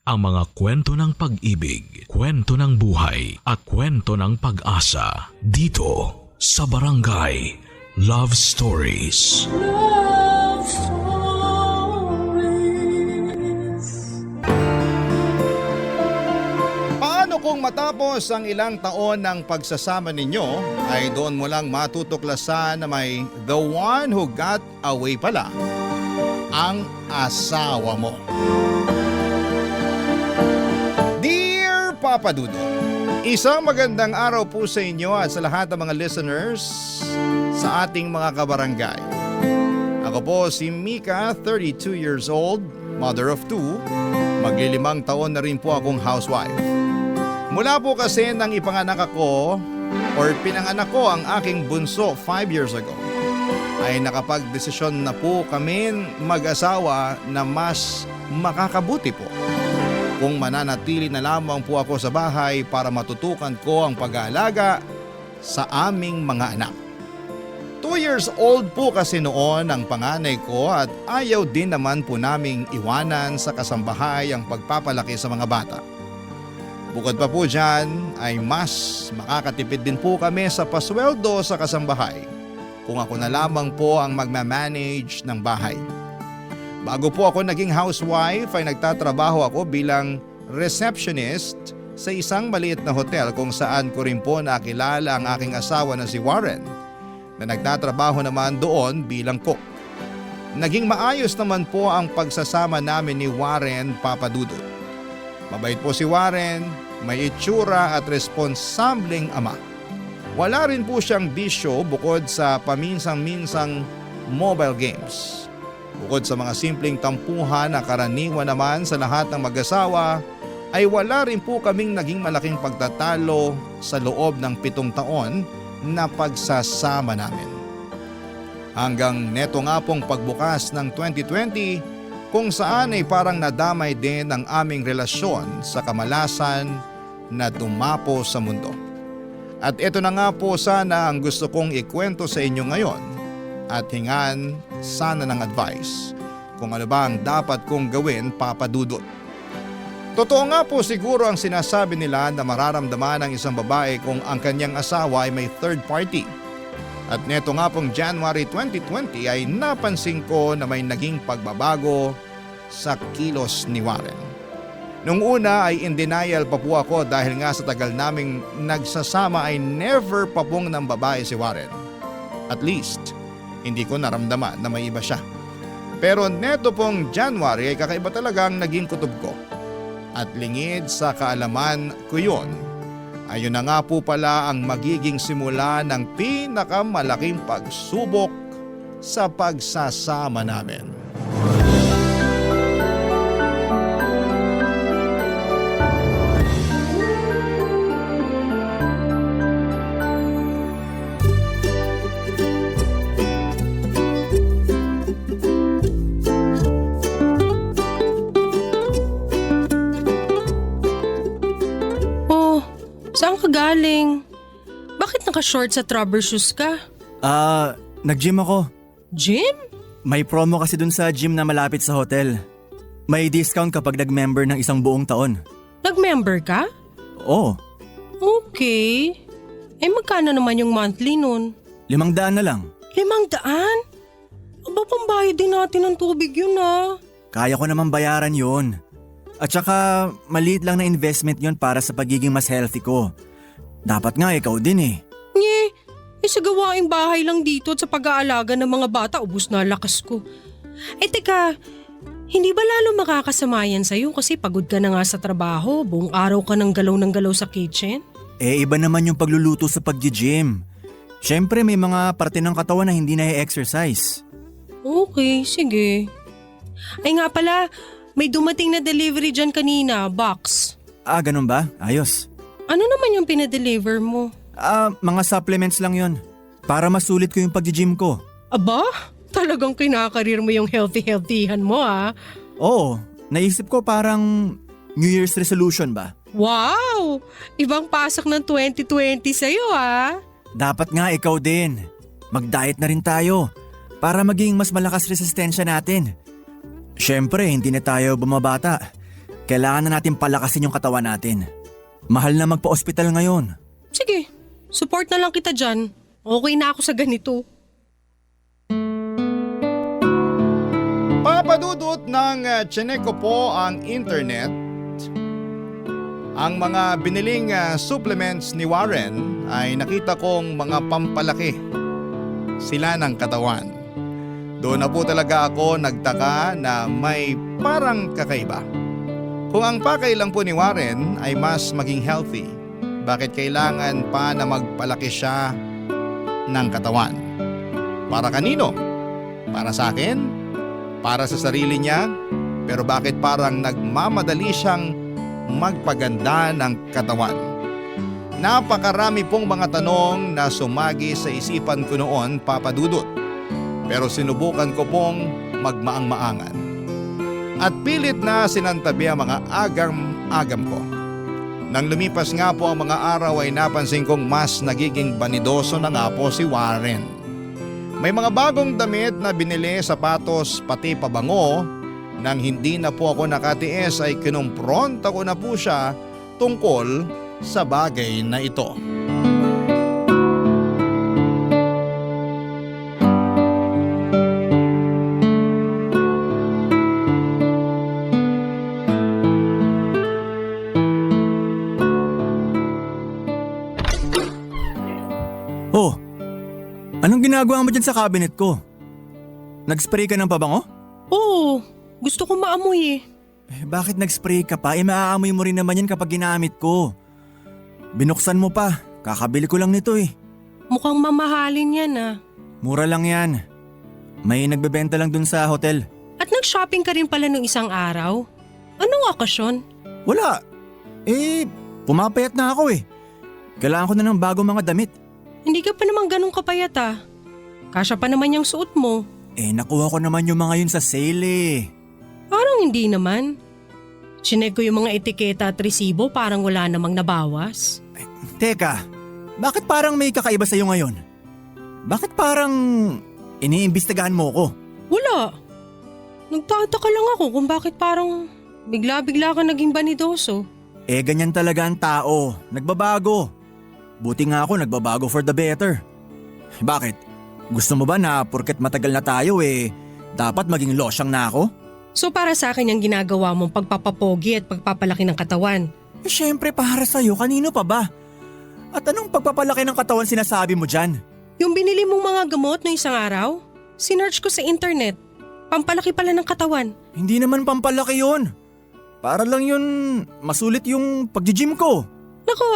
Ang mga kwento ng pag-ibig, kwento ng buhay at kwento ng pag-asa dito sa Barangay Love Stories. Love Stories. Paano kung matapos ang ilang taon ng pagsasama ninyo ay doon mo lang matutuklasan na may the one who got away pala, ang asawa mo? Dear Papa Dudut, isang magandang araw po sa inyo at sa lahat ng mga listeners sa ating mga kabarangay. Ako po si Mika, 32 years old, mother of two. Maglilimang taon na rin po akong housewife. Mula po kasi nang ipanganak ako or pinanganak ko ang aking bunso 5 years ago, ay nakapagdesisyon na po kami mag-asawa na mas makakabuti po kung mananatili na lamang po ako sa bahay para matutukan ko ang pag-aalaga sa aming mga anak. 2 years old po kasi noon ang panganay ko at ayaw din naman po naming iwanan sa kasambahay ang pagpapalaki sa mga bata. Bukod pa po dyan ay mas makakatipid din po kami sa pasweldo sa kasambahay kung ako na lamang po ang magmamanage ng bahay. Bago po ako naging housewife ay nagtatrabaho ako bilang receptionist sa isang maliit na hotel kung saan ko rin po nakilala ang aking asawa na si Warren na nagtatrabaho naman doon bilang cook. Naging maayos naman po ang pagsasama namin ni Warren, Papa Dudut. Mabait po si Warren, may itsura at responsableng ama. Wala rin po siyang bisyo bukod sa paminsang-minsang mobile games. Bukod sa mga simpleng tampuhan na karaniwan naman sa lahat ng mag-asawa, ay wala rin po kaming naging malaking pagtatalo sa loob ng 7 taon na pagsasama namin. Hanggang neto nga pong pagbukas ng 2020 kung saan ay parang nadamay din ang aming relasyon sa kamalasan na dumapo sa mundo. At ito na nga po sana ang gusto kong ikwento sa inyo ngayon at hingan sana ng advice kung ano ba ang dapat kong gawin, Papa Dudut. Totoo nga po siguro ang sinasabi nila na mararamdaman ng isang babae kung ang kanyang asawa ay may third party. At neto nga pong January 2020 ay napansin ko na may naging pagbabago sa kilos ni Warren. Nung una ay in denial pa po ako dahil nga sa tagal naming nagsasama ay never pa pong ng babae si Warren. At least, hindi ko naramdaman na may iba siya. Pero neto pong January ay kakaiba talagang naging kutob ko. At lingid sa kaalaman ko yun, ayun na nga po pala ang magiging simula ng pinakamalaking pagsubok sa pagsasama namin. Saan ka galing? Bakit naka-short sa rubber shoes ka? Nag-gym ako. Gym? May promo kasi dun sa gym na malapit sa hotel. May discount kapag nag-member ng isang buong taon. Nag-member ka? Oo, Okay. Magkano naman yung monthly nun? 500 na lang. 500? Aba, pambayad din natin ng tubig yun Kaya ko naman bayaran yun. At saka maliit lang na investment yun para sa pagiging mas healthy ko. Dapat nga ikaw din eh. Nye, sa gawaing bahay lang dito at sa pag-aalaga ng mga bata, ubus na lakas ko. Teka, hindi ba lalo makakasama yan sa'yo kasi pagod ka na nga sa trabaho, buong araw ka ng galaw sa kitchen? Iba naman yung pagluluto sa pag-gym. Siyempre may mga parte ng katawan na hindi na-exercise. Okay, sige. Ay nga pala, may dumating na delivery dyan kanina, box. Ganun ba? Ayos. Ano naman yung pinadeliver mo? Mga supplements lang yon. Para masulit ko yung pag-gym ko. Aba, talagang kinakarir mo yung healthy-healthyhan mo Oo, naisip ko parang New Year's resolution ba? Wow! Ibang pasok ng 2020 sa'yo Dapat nga ikaw din. Mag-diet na rin tayo para maging mas malakas resistensya natin. Siyempre, hindi na tayo bumabata. kailangan na natin palakasin yung katawan natin. Mahal na magpa-ospital ngayon. Sige, support na lang kita dyan. Okay na ako sa ganito. Papadudot ng tsinek ko po ang internet. Ang mga biniling supplements ni Warren ay nakita kong mga pampalaki sila ng katawan. Doon na po talaga ako nagtaka na may parang kakaiba. Kung ang pakay lang po ni Warren ay mas maging healthy, bakit kailangan pa na magpalaki siya ng katawan? Para kanino? Para sa akin? Para sa sarili niya? Pero bakit parang nagmamadali siyang magpaganda ng katawan? Napakarami pong mga tanong na sumagi sa isipan ko noon, Papa Dudut. Pero sinubukan ko pong magmaang-maangan. At pilit na sinantabi ang mga agam-agam ko. Nang lumipas nga po ang mga araw ay napansin kong mas nagiging banidoso na nga po si Warren. May mga bagong damit na binili, sapatos, pati pabango. Nang hindi na po ako nakatiis ay kinumpronta ko na po siya tungkol sa bagay na ito. Oh, anong ginagawa mo dyan sa cabinet ko? Nag-spray ka ng pabango? Oo, gusto ko maamoy eh. Bakit nag-spray ka pa? Maaamoy mo rin naman yan kapag ginamit ko. Binuksan mo pa, kakabili ko lang nito eh. Mukhang mamahalin yan ah. Mura lang yan. May nagbebenta lang dun sa hotel. At nag-shopping ka rin pala nung isang araw? Anong okasyon? Wala. Pumapayat na ako eh. Kailangan ko na ng bagong mga damit. Hindi ka pa naman ganun kapayat ah. Kasya pa naman yung suot mo. Nakuha ko naman yung mga yun sa sale eh. Parang hindi naman. Chinek ko yung mga etiketa at resibo, parang wala namang nabawas. Teka, bakit parang may kakaiba sa'yo ngayon? Bakit parang iniimbestigahan mo ko? Wala. Nagtataka lang ako kung bakit parang bigla-bigla ka naging banidoso. Ganyan talaga ang tao. Nagbabago. Buti nga ako nagbabago for the better. Bakit? Gusto mo ba na porket matagal na tayo dapat maging losyang na ako? So para sa akin yung ginagawa mong pagpapapogi at pagpapalaki ng katawan. Syempre para sa'yo, kanino pa ba? At anong pagpapalaki ng katawan sinasabi mo dyan? Yung binili mong mga gamot no isang araw, sinearch ko sa internet. Pampalaki pala ng katawan. Hindi naman pampalaki yun. Para lang yun masulit yung pag-gym ko. Naku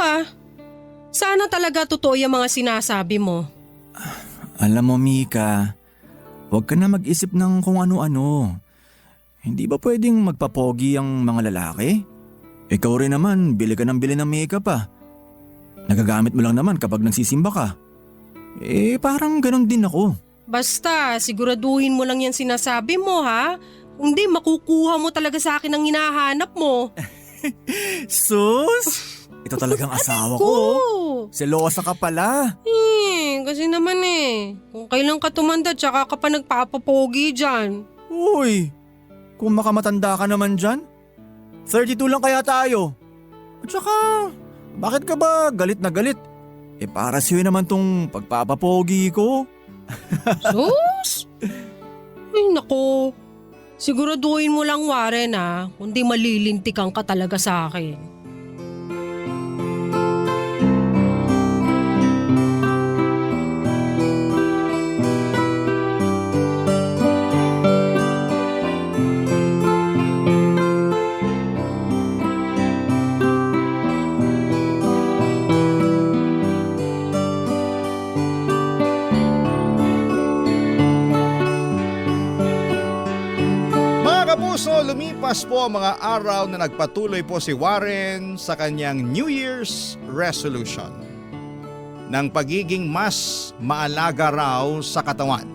sana talaga totoo yung mga sinasabi mo. Alam mo Mika, huwag ka na mag-isip ng kung ano-ano. Hindi ba pwedeng magpapogi ang mga lalaki? Ikaw rin naman, bili ka ng bili ng makeup ah. Nagagamit mo lang naman kapag nagsisimba ka. Parang ganon din ako. Basta, siguraduhin mo lang yan sinasabi mo ha. Hindi, makukuha mo talaga sa akin ang hinahanap mo. Sus! Ito talagang asawa ko. Selosa ka pala. Kasi naman kung kailan ka tumanda tsaka ka pa nagpapapogi dyan. Uy, kung makamatanda ka naman dyan, 32 lang kaya tayo. At saka, bakit ka ba galit na galit? Para sa'yo naman tong pagpapapogi ko. Sus! Ay nako, siguraduhin mo lang Warren kundi malilintikan ka talaga sa akin. So lumipas po ang mga araw na nagpatuloy po si Warren sa kanyang New Year's resolution ng pagiging mas maalaga raw sa katawan.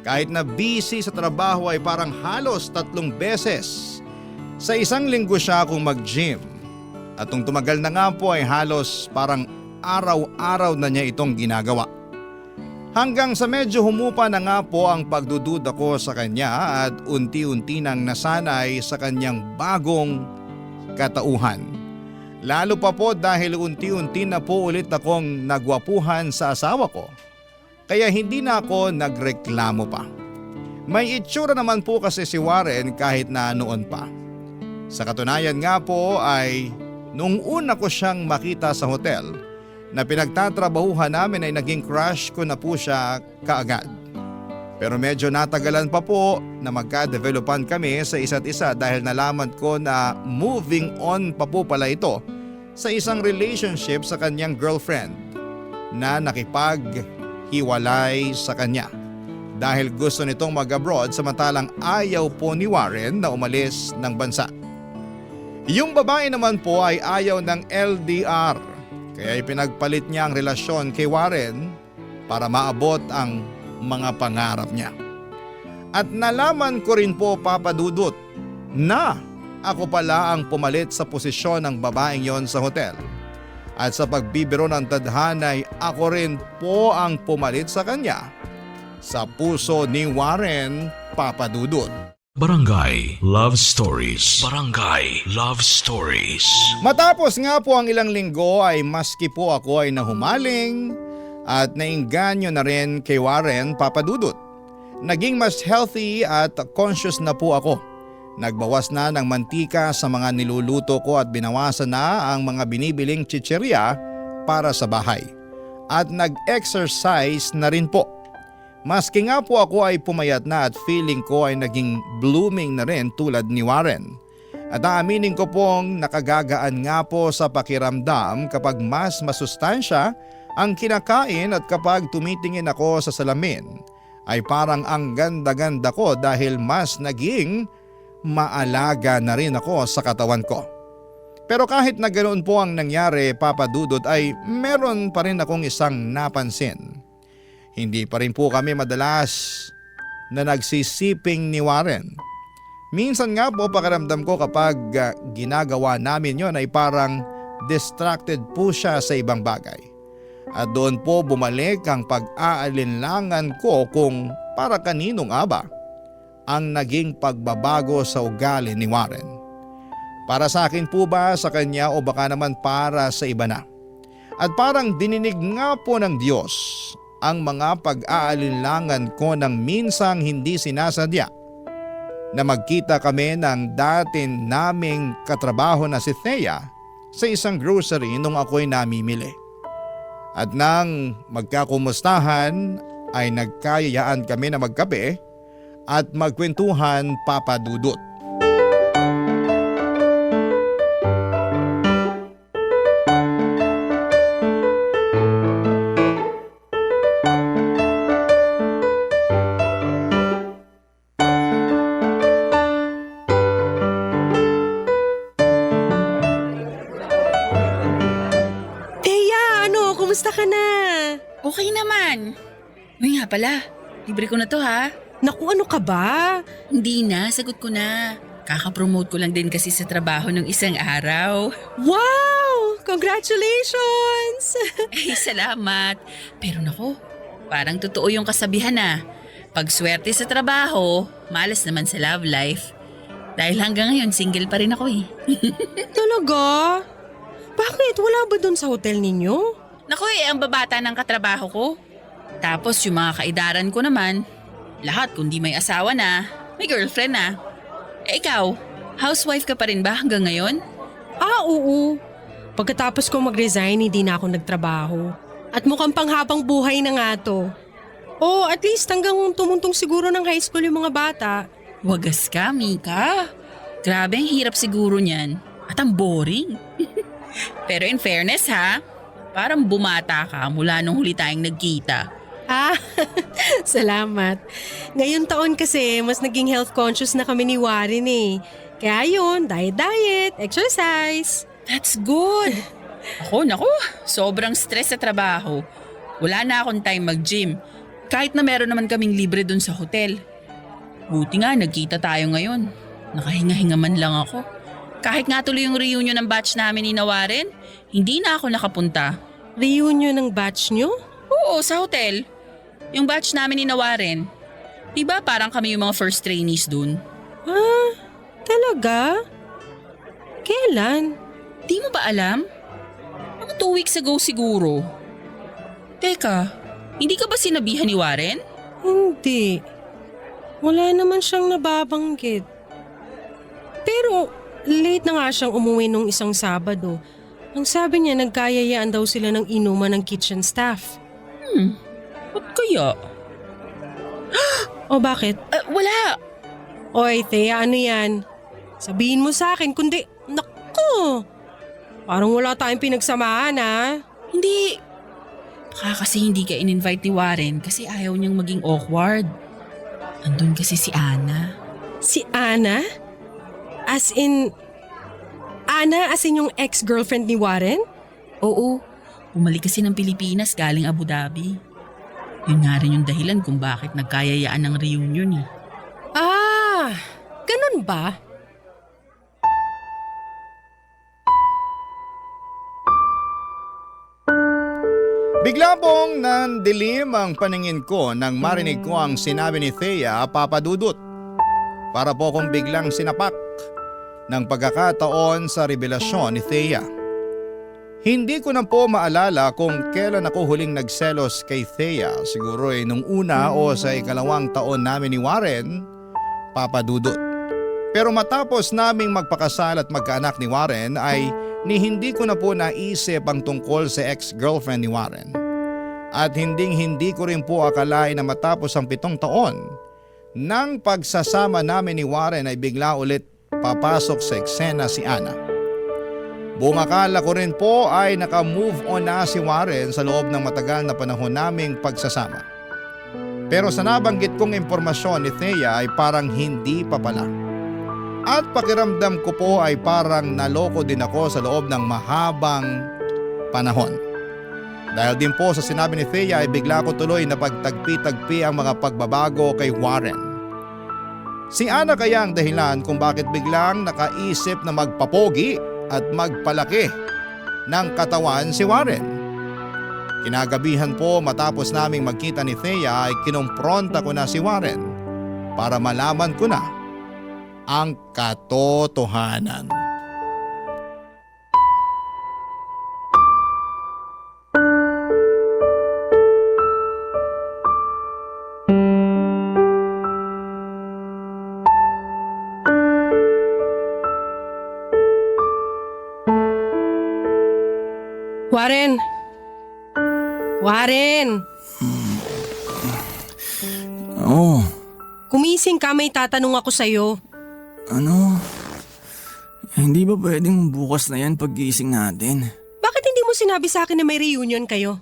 Kahit na busy sa trabaho ay parang halos 3 beses sa isang linggo siya kung mag-gym. At nung tumagal na nga po ay halos parang araw-araw na niya itong ginagawa. Hanggang sa medyo humupa na nga po ang pagdududa ko sa kanya at unti-unti nang nasanay sa kanyang bagong katauhan. Lalo pa po dahil unti-unti na po ulit akong nagwapuhan sa asawa ko. Kaya hindi na ako nagreklamo pa. May itsura naman po kasi si Warren kahit na noon pa. Sa katunayan nga po ay nung una ko siyang makita sa hotel na pinagtatrabahuhan namin ay naging crush ko na po siya kaagad. Pero medyo natagalan pa po na magka-developan kami sa isa't isa dahil nalaman ko na moving on pa po pala ito sa isang relationship sa kanyang girlfriend na nakipaghiwalay sa kanya dahil gusto nitong mag-abroad samantalang ayaw po ni Warren na umalis ng bansa. Yung babae naman po ay ayaw ng LDR kaya ipinagpalit niya ang relasyon kay Warren para maabot ang mga pangarap niya. At nalaman ko rin po, Papa Dudut, na ako pala ang pumalit sa posisyon ng babaeng yon sa hotel. At sa pagbibiro ng tadhana ay ako rin po ang pumalit sa kanya sa puso ni Warren, Papa Dudut. Barangay Love Stories. Barangay Love Stories. Matapos nga po ang ilang linggo ay maski po ako ay nahumaling at nainganyo na rin kay Warren, Papa Dudut. Naging mas healthy at conscious na po ako. Nagbawas na ng mantika sa mga niluluto ko at binawasan na ang mga binibiling chichirya para sa bahay. At nag-exercise na rin po. Maski nga po ako ay pumayat na at feeling ko ay naging blooming na rin tulad ni Warren. At aaminin ko pong nakagagaan nga po sa pakiramdam kapag mas masustansya ang kinakain at kapag tumitingin ako sa salamin ay parang ang ganda-ganda ko dahil mas naging maalaga na rin ako sa katawan ko. Pero kahit na ganoon po ang nangyari, Papa Dudut, ay meron pa rin akong isang napansin. Hindi pa rin po kami madalas na nagsisiping ni Warren. Minsan nga po pakiramdam ko kapag ginagawa namin yon ay parang distracted po siya sa ibang bagay. At doon po bumalik ang pag-aalinlangan ko kung para kanino nga ba ang naging pagbabago sa ugali ni Warren. Para sa akin po ba, sa kanya o baka naman para sa iba na? At parang dininig nga po ng Diyos ang mga pag-aalinlangan ko nang minsang hindi sinasadya na magkita kami ng dati naming katrabaho na si Thea sa isang grocery nung ako'y namimili. At nang magkakumustahan ay nagkayayaan kami na magkape at magkwentuhan, Papa Dudut. Kumusta ka na? Okay naman. Uy nga pala, libre ko na to ha. Naku, ano ka ba? Hindi na, sagot ko na. Kaka-promote ko lang din kasi sa trabaho ng isang araw. Wow! Congratulations! Eh, salamat. Pero nako, parang totoo yung kasabihan na. Pag swerte sa trabaho, malas naman sa love life. Dahil hanggang ngayon, single pa rin ako eh. Talaga? Bakit? Wala ba dun sa hotel ninyo? Naku ang babata ng katrabaho ko. Tapos yung mga kaidaran ko naman, lahat kundi may asawa na, may girlfriend na. Eh ikaw, housewife ka pa rin ba hanggang ngayon? Oo. Pagkatapos ko mag-resign, hindi na ako nagtrabaho. At mukhang panghabang buhay na nga to. O at least hanggang tumuntong siguro ng high school yung mga bata. Wagas ka, Mika. Grabe ang hirap siguro niyan. At ang boring. Pero in fairness ha, parang bumata ka mula nung huli tayong nagkita. Ah, salamat. Ngayon taon kasi mas naging health conscious na kami ni Warren eh. Kaya yun, diet, exercise. That's good. Ako, naku, sobrang stress sa trabaho. Wala na akong time mag-gym. Kahit na meron naman kaming libre dun sa hotel. Buti nga, nagkita tayo ngayon. Nakahinga-hinga man lang ako. Kahit nga tuloy yung reunion ng batch namin ni Warren, hindi na ako nakapunta. Reunion ng batch nyo? Oo, sa hotel. Yung batch namin ni Warren. Diba parang kami yung mga first trainees dun? Ah, talaga? Kailan? Di mo ba alam? Mga 2 weeks ago siguro. Teka, hindi ka ba sinabihan ni Warren? Hindi. Wala naman siyang nababanggit. Pero late na nga siyang umuwi nung isang Sabado. Ang sabi niya nagkayayaan daw sila ng inuman ng kitchen staff. Ba't kaya? O bakit? Wala. Oy, Thea, ano yan? Sabihin mo sa akin, kundi, naku! Parang wala tayong pinagsamahan, ha? Hindi. Baka kasi hindi ka in-invite ni Warren kasi ayaw niyang maging awkward. Andun kasi si Ana. Si Ana? Ana as in yung ex-girlfriend ni Warren? Oo, bumalik kasi ng Pilipinas galing Abu Dhabi. Yun nga rin yung dahilan kung bakit nagkayayaan ng reunion eh. Ah, ganun ba? Bigla pong nandilim ang paningin ko nang marinig ko ang sinabi ni Thea, Papa Dudut. Para po kong biglang sinapak ng pagkakataon sa revelasyon ni Thea. Hindi ko na po maalala kung kailan ako huling nagselos kay Thea. Siguro nung una o sa ikalawang taon namin ni Warren, Papa Dudut. Pero matapos naming magpakasal at magkaanak ni Warren ay hindi ko na po naisip ang tungkol sa ex-girlfriend ni Warren. At hindi ko rin po akalain na matapos ang 7 taon, nang pagsasama namin ni Warren ay bigla ulit papasok sa eksena si Ana. Buong akala ko rin po ay naka-move on na si Warren sa loob ng matagal na panahon naming pagsasama. Pero sa nabanggit kong impormasyon ni Thea ay parang hindi pa pala. At pakiramdam ko po ay parang naloko din ako sa loob ng mahabang panahon. Dahil din po sa sinabi ni Thea ay bigla ko tuloy na pagtagpi-tagpi ang mga pagbabago kay Warren. Si Ana kaya ang dahilan kung bakit biglang nakaisip na magpapogi at magpalaki ng katawan si Warren. Kinagabihan po matapos naming magkita ni Thea ay kinumpronta ko na si Warren para malaman ko na ang katotohanan. Warren! Warren! Oh, Kumising ka, may tatanong ako sa'yo. ano? Hindi ba pwedeng bukas na yan paggising natin? Bakit hindi mo sinabi sa akin na may reunion kayo?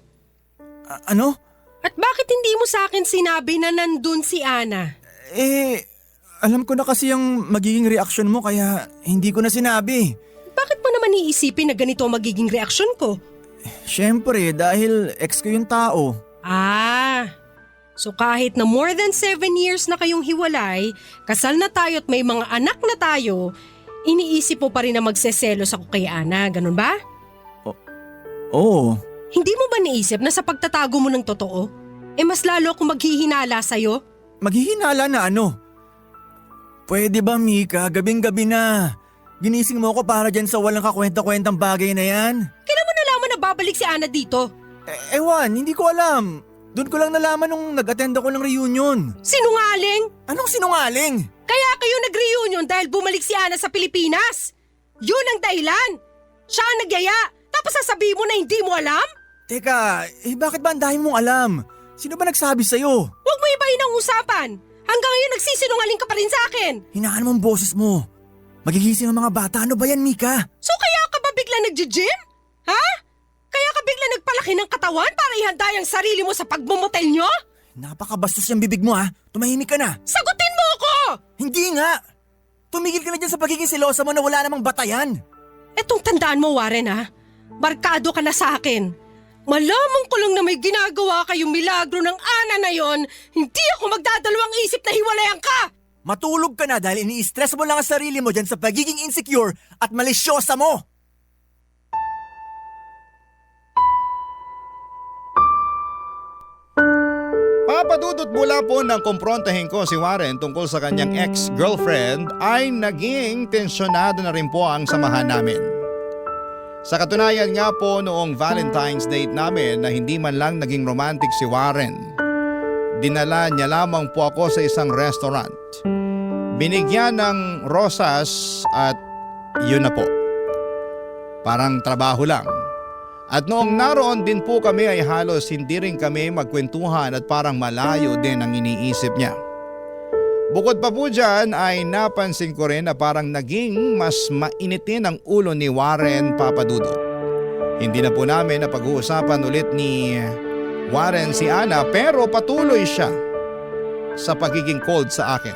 Ano? At bakit hindi mo sa akin sinabi na nandun si Ana? Alam ko na kasi yung magiging reaksyon mo kaya hindi ko na sinabi. Bakit mo naman iisipin na ganito ang magiging reaksyon ko? Siyempre, dahil ex ko yung tao. So kahit na more than 7 years na kayong hiwalay, kasal na tayo at may mga anak na tayo, iniisip mo pa rin na magseselos ako kay Ana, ganun ba? Oo. Hindi mo ba naisip na sa pagtatago mo ng totoo, mas lalo akong maghihinala sa'yo? Maghihinala na ano? Pwede ba, Mika? Gabing-gabi na. Ginising mo ako para dyan sa walang kakwenta-kwentang bagay na yan? Kailan mo nalaman na babalik si Ana dito? Ewan, hindi ko alam. Doon ko lang nalaman nung nag-attend ako ng reunion. Sinungaling? Anong sinungaling? Kaya kayo nag-reunion dahil bumalik si Ana sa Pilipinas? Yun ang dahilan. Siya ang nagyaya, tapos sasabihin mo na hindi mo alam? Teka, bakit ba ang dami mong alam? Sino ba nagsabi sa'yo? Huwag mo ibahin ang usapan. Hanggang ngayon nagsisinungaling ka pa rin sa akin. Hinaan mo ang boses mo. Magigising ang mga bata. Ano ba yan, Mika? So kaya ka ba bigla nag-gym? Ha? Kaya ka bigla nagpalaki ng katawan para ihanda ang sarili mo sa pagmumotel nyo? Napakabastos yung bibig mo ha. Tumahimik ka na. Sagutin mo ako! Hindi nga. Tumigil ka na dyan sa pagiging silosa mo na wala namang batayan. Etong tandaan mo, Warren ha. Barkado ka na sa akin. Malaman ko lang na may ginagawa kayong milagro ng Ana na yon, hindi ako magdadalawang isip na hiwalayan ka! Matulog ka na dahil ini-stress mo lang ang sarili mo dyan sa pagiging insecure at malisyosa mo. Papadudot, mula po nang kumprontahin ko si Warren tungkol sa kanyang ex-girlfriend ay naging tensyonado na rin po ang samahan namin. Sa katunayan nga po, noong Valentine's date namin na hindi man lang naging romantic si Warren, dinala niya lamang po ako sa isang restaurant. Binigyan ng rosas at yun na po. Parang trabaho lang. At noong naroon din po kami ay halos hindi rin kami magkwentuhan at parang malayo din ang iniisip niya. Bukod pa po dyan ay napansin ko rin na parang naging mas mainitin ang ulo ni Warren, Papadudot. Hindi na po namin napag-uusapan ulit ni Warren si Ana, pero patuloy siya sa pagiging cold sa akin.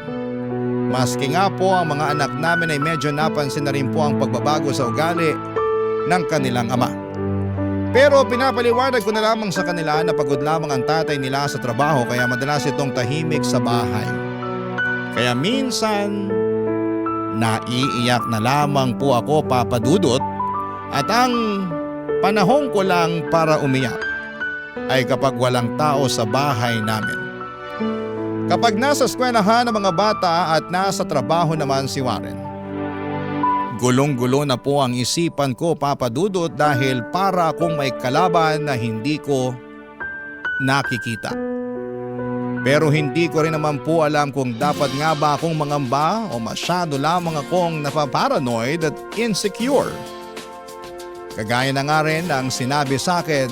Maski nga po ang mga anak namin ay medyo napansin na rin po ang pagbabago sa ugali ng kanilang ama. Pero pinapaliwanag ko na lamang sa kanila na pagod lamang ang tatay nila sa trabaho kaya madalas itong tahimik sa bahay. Kaya minsan, naiiyak na lamang po ako, Papadudot, at ang panahon ko lang para umiyak ay kapag walang tao sa bahay namin. Kapag nasa eskwelahan ng mga bata at nasa trabaho naman si Warren, gulong-gulo na po ang isipan ko, Papadudot, dahil para akong may kalaban na hindi ko nakikita. Pero hindi ko rin naman po alam kung dapat nga ba akong mangamba o masyado lamang akong napaparanoid at insecure. Kagaya na nga rin ang sinabi sa akin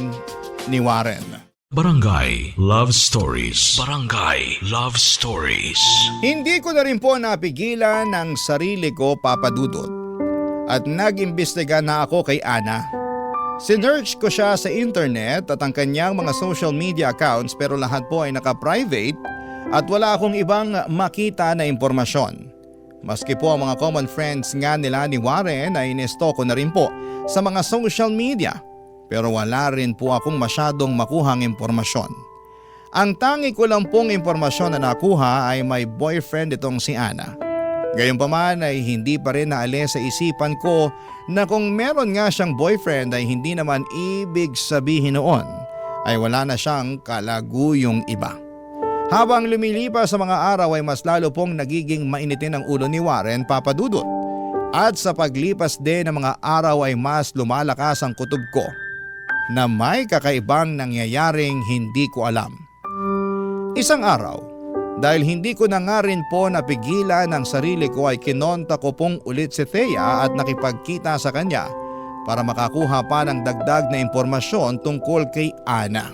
ni Warren. Barangay Love Stories. Barangay Love Stories. Hindi ko na rin po napigilan ang sarili ko, Papadudot, at nag-imbestiga na ako kay Ana. Sinearch ko siya sa internet at ang kanyang mga social media accounts, pero lahat po ay naka-private at wala akong ibang makita na impormasyon. Maski po ang mga common friends nga nila ni Warren ay inesto ko na rin po sa mga social media, pero wala rin po akong masyadong makuhang impormasyon. Ang tangi ko lang pong impormasyon na nakuha ay may boyfriend itong si Ana. Gayunpaman ay hindi pa rin naalis sa isipan ko na kung meron nga siyang boyfriend ay hindi naman ibig sabihin noon ay wala na siyang kalaguyong iba. Habang lumilipas sa mga araw ay mas lalo pong nagiging mainitin ang ulo ni Warren, Papadudot. At sa paglipas din ng mga araw ay mas lumalakas ang kutob ko na may kakaibang nangyayaring hindi ko alam. Isang araw, dahil hindi ko na nga rin po napigilan ang sarili ko ay kinonta ko pong ulit si Thea at nakipagkita sa kanya para makakuha pa ng dagdag na impormasyon tungkol kay Ana.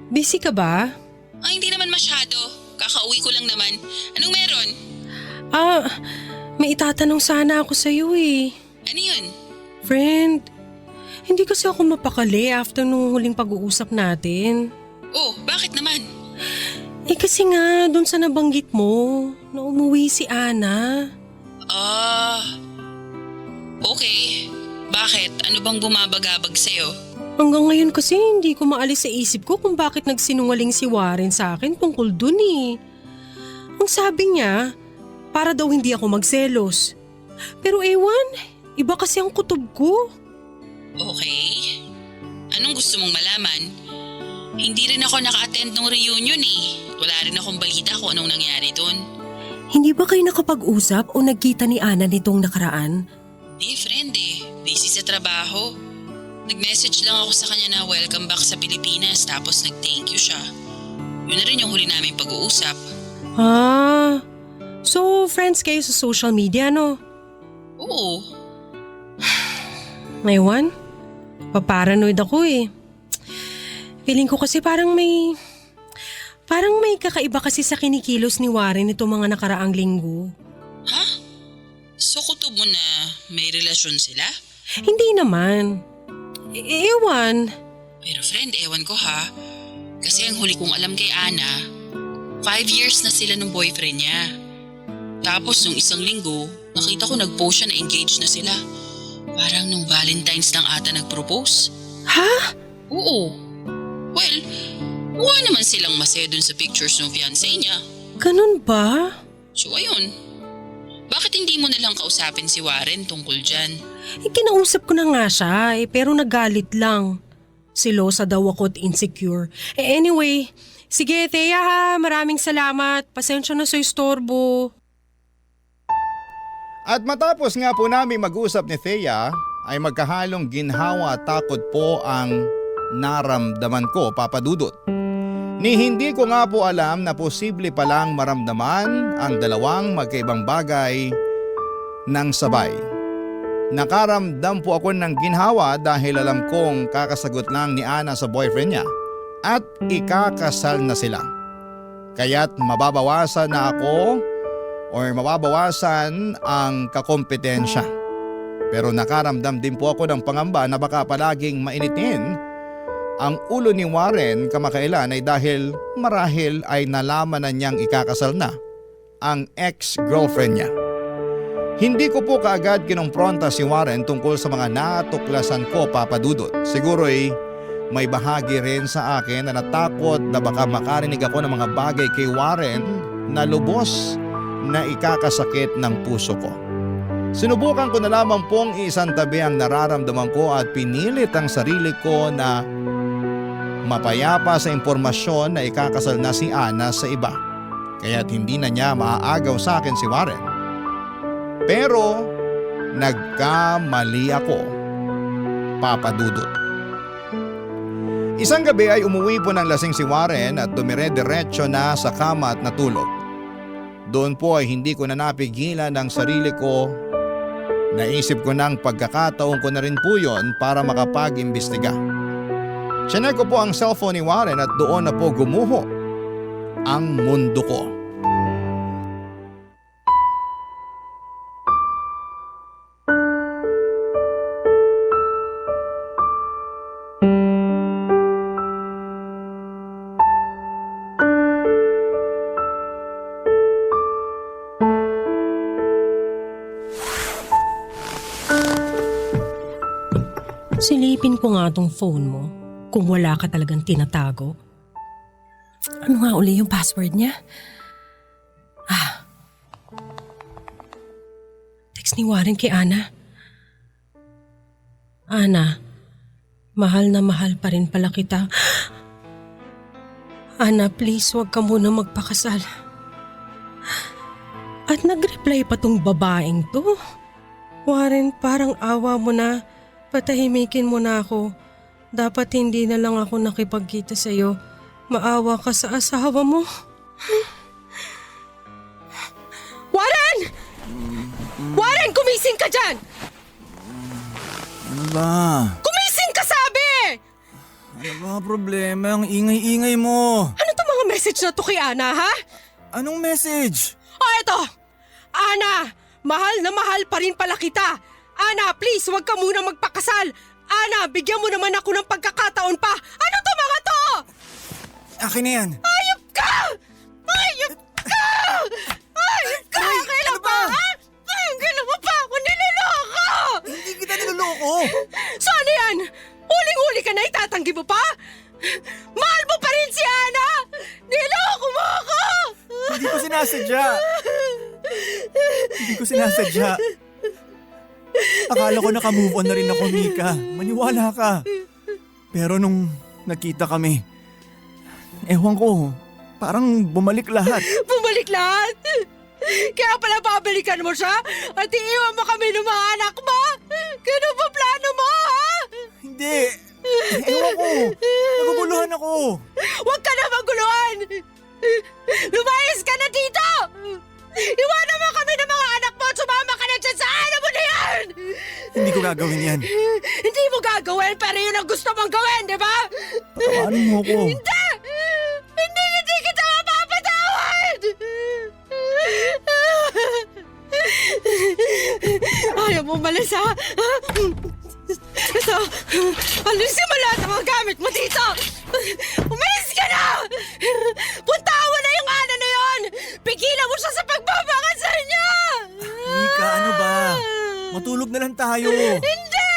Busy ka ba? Hindi naman masyado. Kakauwi ko lang naman. Anong meron? May itatanong sana ako sa'yo eh. Ano yun? Friend, hindi kasi ako mapakali after nung huling pag-uusap natin. Oh, bakit naman? Kasi nga, dun sa nabanggit mo, na umuwi si Ana. Okay. Bakit? Ano bang bumabagabag sa'yo? Hanggang ngayon kasi hindi ko maalis sa isip ko kung bakit nagsinungaling si Warren sa akin tungkol dun eh. Ang sabi niya, para daw hindi ako magselos. Pero ewan, iba kasi ang kutob ko. Okay. Anong gusto mong malaman? Hindi rin ako naka-attend ng reunion eh. Wala rin akong balita kung anong nangyari dun. Hindi ba kayo nakapag-usap o nagkita ni Ana nitong nakaraan? Di friend eh. Busy sa trabaho. Nag-message lang ako sa kanya na welcome back sa Pilipinas tapos nag-thank you siya. Yun na rin yung huli namin pag-uusap. So friends kayo sa social media, no? Oo. Ewan, paparanoid ako eh. Feeling ko kasi parang may kakaiba kasi sa kinikilos ni Warren itong mga nakaraang linggo. Ha? So kutob mo na may relasyon sila? Hindi naman. Ewan. Pero friend, ewan ko ha. Kasi ang huli kong alam kay Ana, 5 years na sila ng boyfriend niya. Tapos nung isang linggo, nakita ko nag-post siya na engaged na sila. Parang nung Valentine's lang ata nag-propose. Ha? Oo. Well, mukha naman silang masaya dun sa pictures ng fiancé niya. Ganun ba? So ayun. Bakit hindi mo nalang kausapin si Warren tungkol dyan? Kinausap ko na nga siya pero nagalit lang. Silosa daw ako at insecure. Anyway, sige Thea ha, maraming salamat. Pasensya na sa istorbo. At matapos nga po namin mag-usap ni Thea, ay magkahalong ginhawa at takot po ang naramdaman ko, Papa Dudut. Ni hindi ko nga po alam na posible palang maramdaman ang dalawang magkaibang bagay ng sabay. Nakaramdam po ako ng ginhawa dahil alam kong kakasagot lang ni Ana sa boyfriend niya at ikakasal na sila. Kaya't mababawasan na ako or mababawasan ang kakompetensya. Pero nakaramdam din po ako ng pangamba na baka palaging mainitin ang ulo ni Warren kamakailan ay dahil marahil ay nalaman na niyang ikakasal na ang ex-girlfriend niya. Hindi ko po kaagad kinumpronta si Warren tungkol sa mga natuklasan ko, Papa Dudut. Siguro'y may bahagi rin sa akin na natakot na baka makarinig ako ng mga bagay kay Warren na lubos na ikakasakit ng puso ko. Sinubukan ko na lamang pong isantabi ang nararamdaman ko at pinilit ang sarili ko na mapayapa sa impormasyon na ikakasal na si Ana sa iba. Kaya't hindi na niya maaagaw sa akin si Warren. Pero nagkamali ako, Papa Dudut. Isang gabi ay umuwi po ng lasing si Warren at dumire-diretso na sa kama at natulog. Doon po ay hindi ko na napigilan ang sarili ko. Naisip ko ng pagkakataon ko na rin po yon para makapag-imbestiga. Chinek ko po ang cellphone ni Warren at doon na po gumuho ang mundo ko. Silipin ko nga tong phone mo kung wala ka talagang tinatago. Ano nga uli yung password niya? Text ni Warren kay Ana. Ana, mahal na mahal pa rin pala kita. Ana, please wag ka muna magpakasal. At nag-reply pa tong babaeng to. Warren, parang awa mo na. Patahimikin mo na ako. Dapat hindi na lang ako nakipagkita sa'yo. Maawa ka sa asawa mo. Warren! Warren, kumising ka dyan! Ano ba? Kumising ka sabi! Ano ba problema? Ang ingay-ingay mo. Ano to mga message na to kay Ana, ha? Anong message? Eto! Ana, mahal na mahal pa rin pala kita. Ana, please, wag ka muna magpakasal. Ana, bigyan mo naman ako ng pagkakataon pa. Ano to mga to? Akin na yan. Ayop ka! Ayop ka! Ayop ka! Kailan ba? Ha? Kailan mo pa ako niloloko? Hindi kita niloloko. So ano yan? Huling-huli ka na itatanggi mo pa? Mahal mo pa rin si Ana! Niloko mo ako! Hindi ko sinasadya. Hindi ko sinasadya. Akala ko naka-move on na rin ako, Mika. Maniwala ka. Pero nung nakita kami, ewan ko, parang bumalik lahat. Bumalik lahat? Kaya pala babalikan mo siya at iiwan mo kami ng mga anak mo? Ganun ba plano mo, ha? Hindi. Ewan ko. Naguguluhan ako. Huwag ka na maguluhan! Lumayas ka na dito! Iwanan mo kami ng mga anak mo at sumama ka na dyan sa ano mo na yan! Hindi ko gagawin yan. Hindi mo gagawin pero yun ang gusto mong gawin, di ba? Patawarin mo ako. Hindi! Hindi kita mapapatawad! Ayaw mo malis, ha? Ito, alisin mo lahat ng mga gamit mo dito! Umalis ka na! Puntaan mo na yung Ana Pigilan mo siya sa pagpapakasal niya! Mika, ano ba? Matulog na lang tayo. Hindi!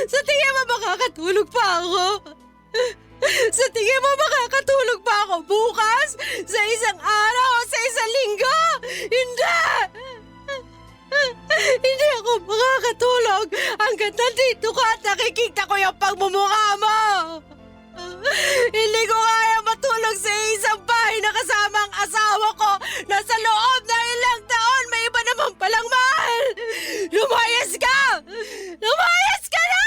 Sa tingin mo makakatulog pa ako? Sa tingin mo makakatulog pa ako bukas? Sa isang araw o sa isang linggo? Hindi! Hindi ako makakatulog hanggat nandito ka at nakikita ko yung pagmumukha mo! Hindi ko kaya matulog sa isang bahay na kasama ang asawa ko na sa loob ng ilang taon may iba naman palang mahal! Lumayas ka! Lumayas ka na!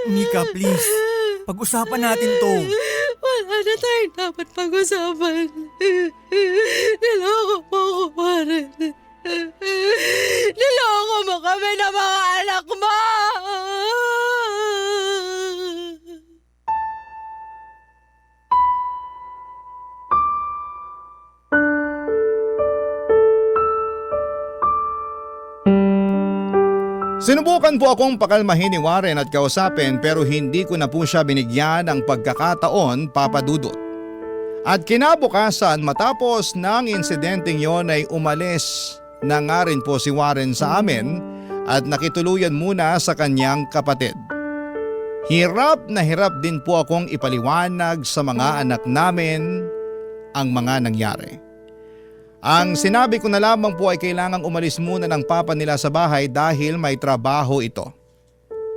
Mika, please. Pag-usapan natin to. Wala na tayong dapat pag-usapan. Niloko mo ako, Warren. Niloko mo kami ng mga anak mo! Sinubukan po akong pakalmahin ni Warren at kausapin pero hindi ko na po siya binigyan ng pagkakataon, Papa Dudut. At kinabukasan matapos ng insidenteng yon ay umalis na nga rin po si Warren sa amin at nakituluyan muna sa kanyang kapatid. Hirap na hirap din po akong ipaliwanag sa mga anak namin ang mga nangyari. Ang sinabi ko na lamang po ay kailangang umalis muna ng papa nila sa bahay dahil may trabaho ito.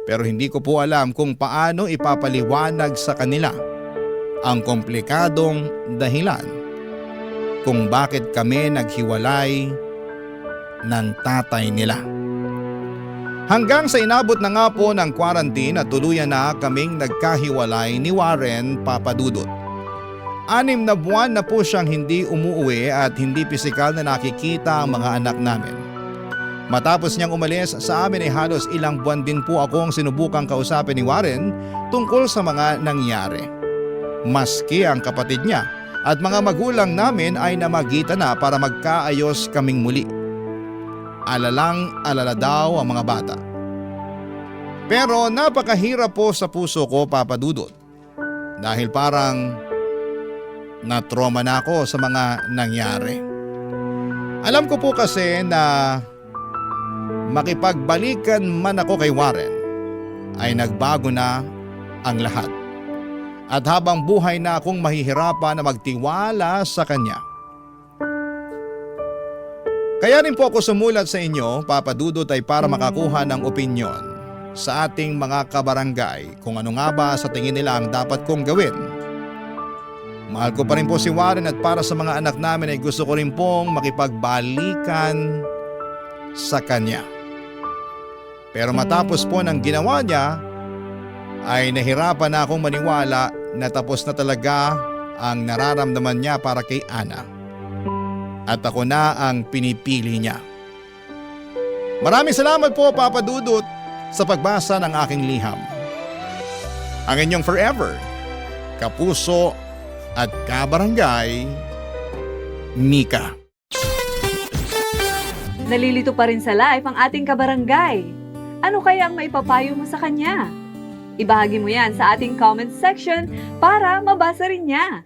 Pero hindi ko po alam kung paano ipapaliwanag sa kanila ang komplikadong dahilan kung bakit kami naghiwalay ng tatay nila. Hanggang sa inabot na nga po ng quarantine at tuluyan na kaming nagkahiwalay ni Warren, Papa Dudut. 6 na buwan na po siyang hindi umuwi at hindi pisikal na nakikita ang mga anak namin. Matapos niyang umalis sa amin ay halos ilang buwan din po akong sinubukang kausapin ni Warren tungkol sa mga nangyari. Maski ang kapatid niya at mga magulang namin ay namagitan na para magkaayos kaming muli. Alalang-alala daw ang mga bata. Pero napakahirap po sa puso ko, Papa Dudut. Dahil parang na-trauma na ako sa mga nangyari. Alam ko po kasi na makipagbalikan man ako kay Warren ay nagbago na ang lahat. At habang buhay na akong mahihirapan na magtiwala sa kanya. Kaya rin po ako sumulat sa inyo, Papa Dudut, ay para makakuha ng opinyon sa ating mga kabarangay kung ano nga ba sa tingin nila ang dapat kong gawin. Mahal ko pa rin po si Warren at para sa mga anak namin ay gusto ko rin pong makipagbalikan sa kanya. Pero matapos po ng ginawa niya ay nahirapan na akong maniwala na tapos na talaga ang nararamdaman niya para kay Ana. At ako na ang pinipili niya. Maraming salamat po, Papa Dudut, sa pagbasa ng aking liham. Ang inyong forever, kapuso at kabarangay, Mika. Nalilito pa rin sa live ang ating kabarangay. Ano kaya ang maipapayo mo sa kanya? Ibahagi mo yan sa ating comment section para mabasa rin niya.